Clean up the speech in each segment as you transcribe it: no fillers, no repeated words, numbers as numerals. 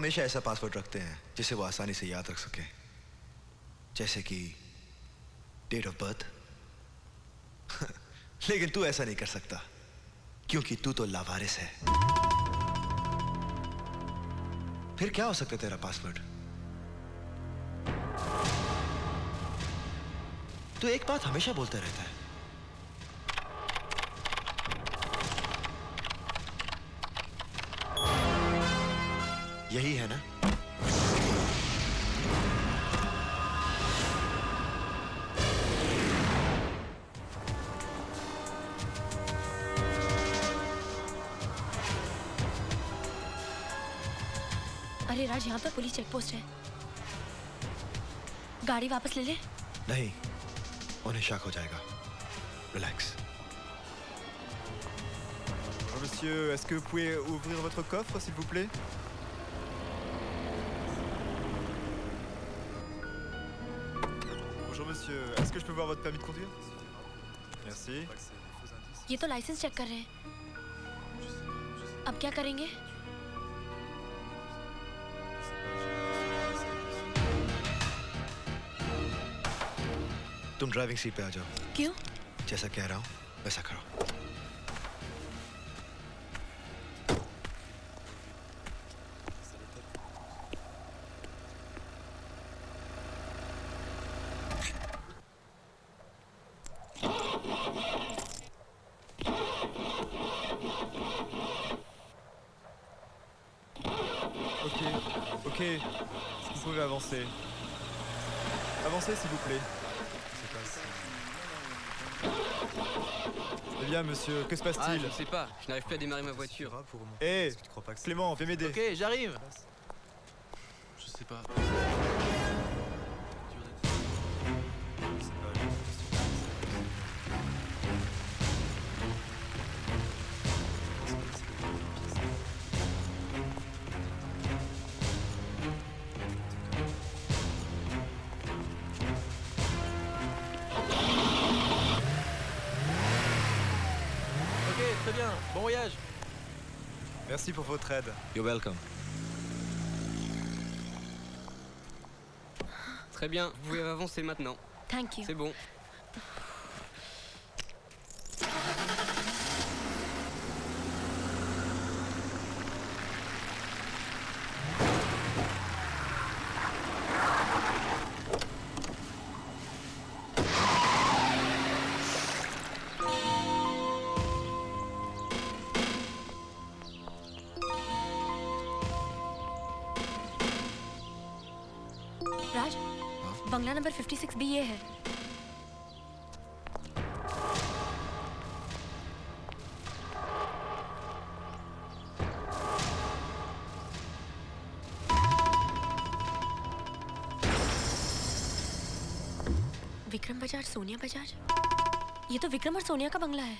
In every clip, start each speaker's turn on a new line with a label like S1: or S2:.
S1: हमेशा ऐसा पासवर्ड रखते हैं जिसे वो आसानी से याद रख सके, जैसे कि डेट ऑफ बर्थ। लेकिन तू ऐसा नहीं कर सकता क्योंकि तू तो लावारिस है। फिर क्या हो सकता है तेरा पासवर्ड? तू एक बात हमेशा बोलता रहता है, यही है ना?
S2: अरे राज, यहाँ पर पुलिस चेक पोस्ट है। गाड़ी वापस ले ले।
S1: नहीं, उन्हें शक हो जाएगा। Relax.
S3: Monsieur, est-ce que vous pouvez ouvrir votre coffre, s'il vous plaît? Bonjour monsieur, est-ce que je peux voir votre permis de conduire? Merci.
S2: ये तो लाइसेंस चेक कर रहे हैं। अब क्या करेंगे?
S1: तुम ड्राइविंग सीट पे आ जाओ।
S2: क्यों?
S1: जैसा कह रहा हूं वैसा करो।
S3: Ok, vous pouvez avancer. Avancez s'il vous plaît. Eh bien monsieur, que se
S4: Ah,
S3: passe-t-il?
S4: je ne sais pas, je n'arrive plus à démarrer ma voiture.
S3: Hé, Clément, viens m'aider.
S5: Ok, j'arrive.
S6: Je sais pas.
S5: Ok, très bien. Bon voyage.
S3: Merci pour votre aide.
S1: You're welcome.
S4: Très bien, vous pouvez avancer maintenant.
S2: Thank you.
S4: C'est bon.
S2: Raj, Bangla number 56B ये है। विक्रम बजाज, सोनिया बजाज, ये तो विक्रम और सोनिया का बंगला है।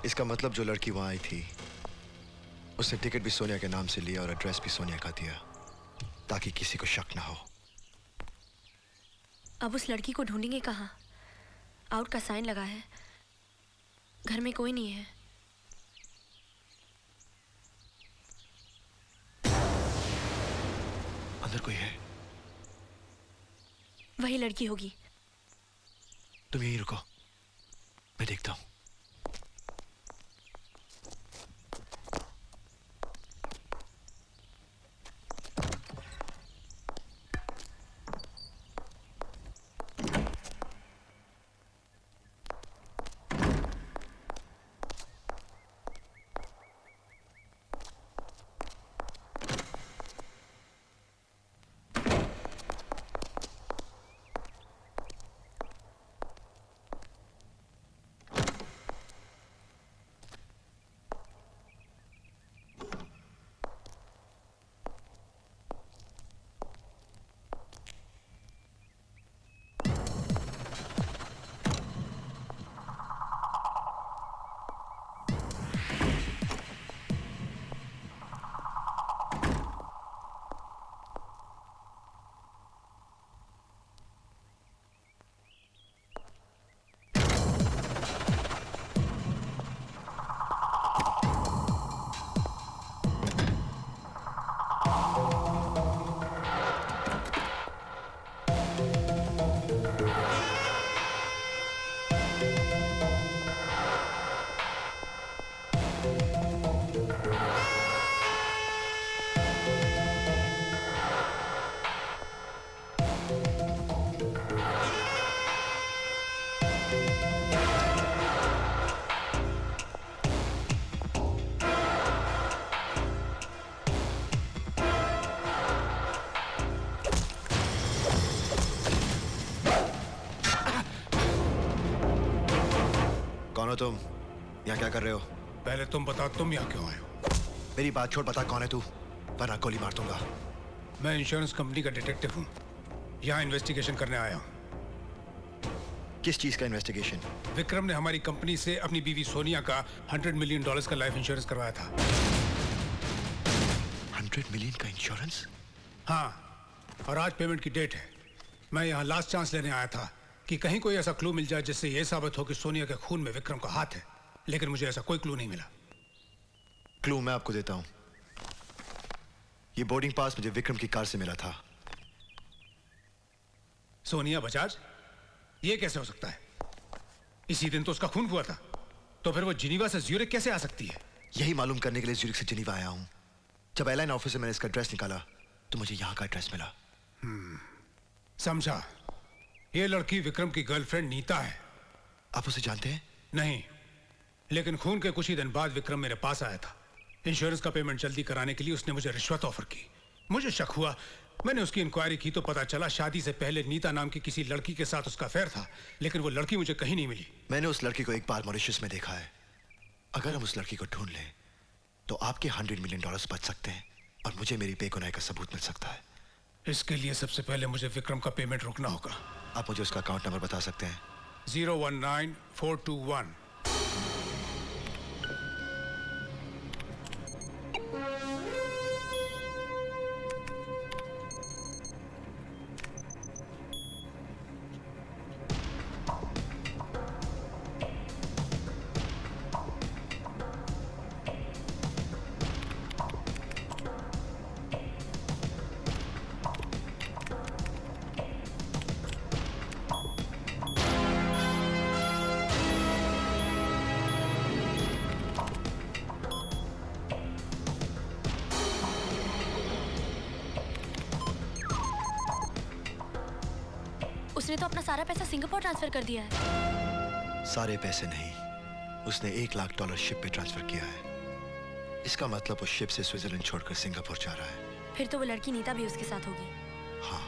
S1: इसका मतलब जो लड़की वहां आई थी उसने टिकट भी सोनिया के नाम से लिया और एड्रेस भी सोनिया का दिया ताकि किसी को शक ना हो।
S2: अब उस लड़की को ढूंढेंगे कहाँ? आउट का साइन लगा है, घर में कोई नहीं है।
S1: अंदर कोई है?
S2: वही लड़की होगी।
S1: तुम यहीं रुको, मैं देखता हूं। तुम यहाँ क्या कर रहे हो?
S7: पहले तुम बताओ, तुम यहाँ क्यों आए हो?
S1: मेरी बात छोड़, बता कौन है तू, वरना गोली मार दूंगा।
S7: मैं इंश्योरेंस कंपनी का डिटेक्टिव हूँ, यहाँ इन्वेस्टिगेशन करने आया हूँ।
S1: किस चीज का इन्वेस्टिगेशन?
S7: विक्रम ने हमारी कंपनी से अपनी बीवी सोनिया का $100 मिलियन का लाइफ इंश्योरेंस करवाया था।
S1: 100 मिलियन का इंश्योरेंस?
S7: हाँ, और आज पेमेंट की डेट है। मैं यहाँ लास्ट चांस लेने आया था कि कहीं कोई ऐसा क्लू मिल जाए जिससे यह साबित हो कि सोनिया के खून में विक्रम का हाथ है, लेकिन मुझे ऐसा कोई क्लू नहीं मिला।
S1: क्लू मैं आपको देता हूं। ये बोर्डिंग पास मुझे विक्रम की कार से मिला था।
S7: सोनिया बजाज? ये कैसे हो सकता है? इसी दिन तो उसका खून हुआ था, तो फिर वो जिनीवा से ज्यूरिख कैसे आ सकती है?
S1: यही मालूम करने के लिए ज्यूरिख से जिनीवा आया हूं। जब एयरलाइन ऑफिस से मैंने इसका एड्रेस निकाला तो मुझे यहां का एड्रेस मिला।
S7: समझा। ये लड़की विक्रम की गर्लफ्रेंड नीता है।
S1: आप उसे जानते हैं?
S7: नहीं, लेकिन खून के कुछ ही दिन बाद विक्रम मेरे पास आया था। इंश्योरेंस का पेमेंट जल्दी कराने के लिए उसने मुझे रिश्वत ऑफर की। मुझे शक हुआ, मैंने उसकी इंक्वायरी की तो पता चला शादी से पहले नीता नाम की किसी लड़की के साथ उसका अफेयर था, लेकिन वो लड़की मुझे कहीं नहीं मिली।
S1: मैंने उस लड़की को एक बार मॉरिशस में देखा है। अगर हम उस लड़की को ढूंढ लें तो आपके $100 मिलियन बच सकते हैं और मुझे मेरी बेगुनाही का सबूत मिल सकता है।
S7: इसके लिए सबसे पहले मुझे विक्रम का पेमेंट रोकना होगा।
S1: आप मुझे उसका अकाउंट नंबर बता सकते हैं?
S7: 019421।
S2: उसने तो अपना सारा पैसा सिंगापुर ट्रांसफर कर दिया है।
S1: सारे पैसे नहीं, उसने $1 लाख शिप पे ट्रांसफर किया है। इसका मतलब वो शिप से स्विट्जरलैंड छोड़कर सिंगापुर जा रहा है।
S2: फिर तो वो लड़की नीता भी उसके साथ होगी।
S1: हाँ,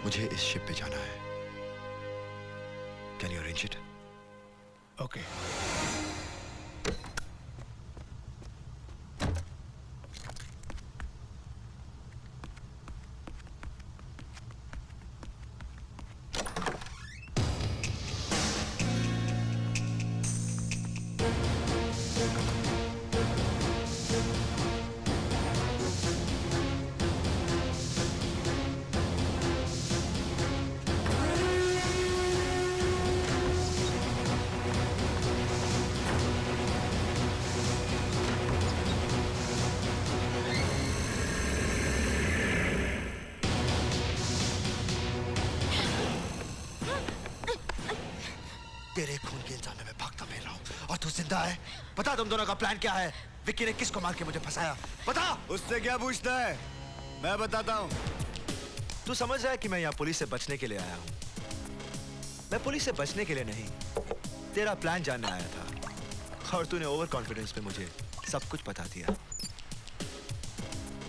S1: मुझे इस शिप पे जाना है। Can you arrange it?
S7: Okay.
S1: तेरे खून के इल्जाम में मैं भागता फिर रहा हूँ और तू जिंदा है। बता तुम दोनों का प्लान क्या है? विक्की ने किसको मार के मुझे फंसाया? बता।
S3: उससे क्या पूछता है? मैं बताता हूँ।
S1: तू समझ रहा है कि मैं यहाँ पुलिस से बचने के लिए आया हूँ? मैं पुलिस से बचने के लिए नहीं, तेरा प्लान जानने आया था और तूने ओवर कॉन्फिडेंस में मुझे सब कुछ बता दिया।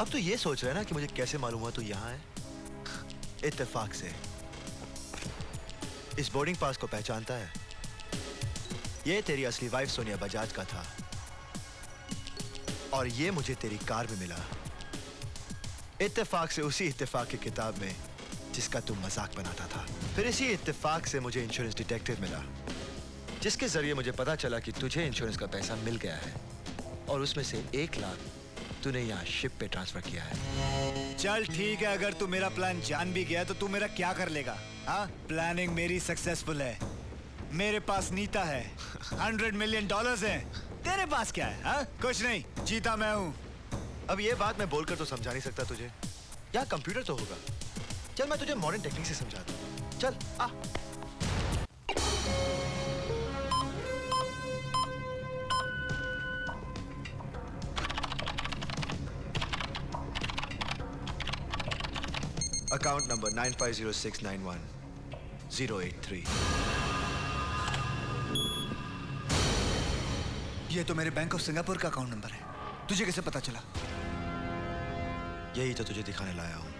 S1: अब तू ये सोच रहा है ना कि मुझे कैसे मालूम हुआ तू यहाँ है? इत्तेफाक से। इस बोर्डिंग पास को पहचानता है? ये तेरी असली वाइफ सोनिया बजाज का था और ये मुझे तेरी कार में मिला, इत्तेफाक से उसी इत्तेफाक की किताब में जिसका तू मजाक बनाता था। फिर इसी इत्तेफाक से मुझे इंश्योरेंस डिटेक्टिव मिला, जिसके जरिए मुझे पता चला कि तुझे इंश्योरेंस का पैसा मिल गया है और उसमें से $1 लाख तूने यहाँ शिप पे ट्रांसफर किया है।
S3: चल ठीक है, अगर तू मेरा प्लान जान भी गया तो तू मेरा क्या कर लेगा? हाँ, प्लानिंग मेरी सक्सेसफुल है। मेरे पास नीता है, $100 मिलियन हैं। तेरे पास क्या है? हाँ, कुछ नहीं, जीता मैं हूँ।
S1: अब ये बात मैं बोलकर तो समझा नहीं सकता तुझे। यहाँ कंप्यूटर तो होगा। चल मैं तुझे मॉडर्न टेक्निक से समझाता हूँ। चल आ। Account number 950691-083।
S3: ये तो मेरे बैंक ऑफ सिंगापुर का अकाउंट नंबर है। तुझे कैसे पता चला?
S1: यही तो तुझे दिखाने लाया हूं।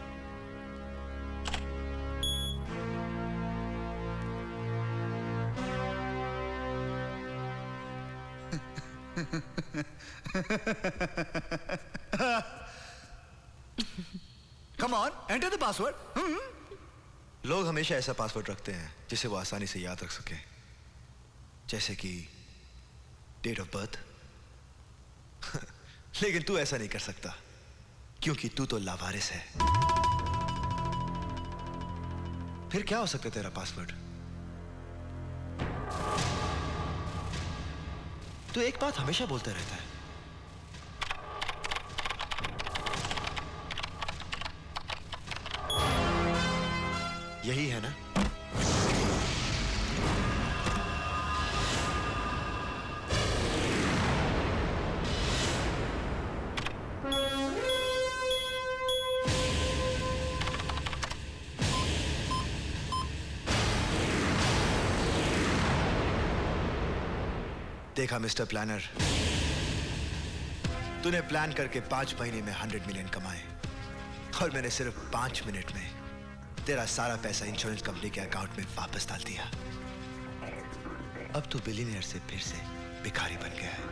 S3: Come on, enter the password.
S1: लोग हमेशा ऐसा पासवर्ड रखते हैं जिसे वो आसानी से याद रख सके, जैसे कि डेट ऑफ बर्थ। लेकिन तू ऐसा नहीं कर सकता क्योंकि तू तो लावारिस है। फिर क्या हो सकता है तेरा पासवर्ड? तू एक बात हमेशा बोलता रहता है, यही है ना? देखा मिस्टर प्लानर, तूने प्लान करके 5 महीने में 100 मिलियन कमाए और मैंने सिर्फ 5 मिनट में तेरा सारा पैसा इंश्योरेंस कंपनी के अकाउंट में वापस डाल दिया। अब तू बिलियनियर से फिर से भिखारी बन गया है।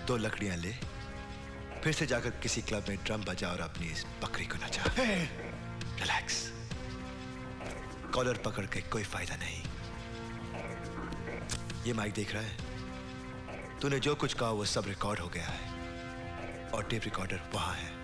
S1: 2 लकड़ियां ले, फिर से जाकर किसी क्लब में ड्रम बजा और अपनी इस बकरी को नचा। रिलैक्स, कॉलर पकड़ के कोई फायदा नहीं। ये माइक देख रहा है? तूने जो कुछ कहा वो सब रिकॉर्ड हो गया है और टेप रिकॉर्डर वहां है।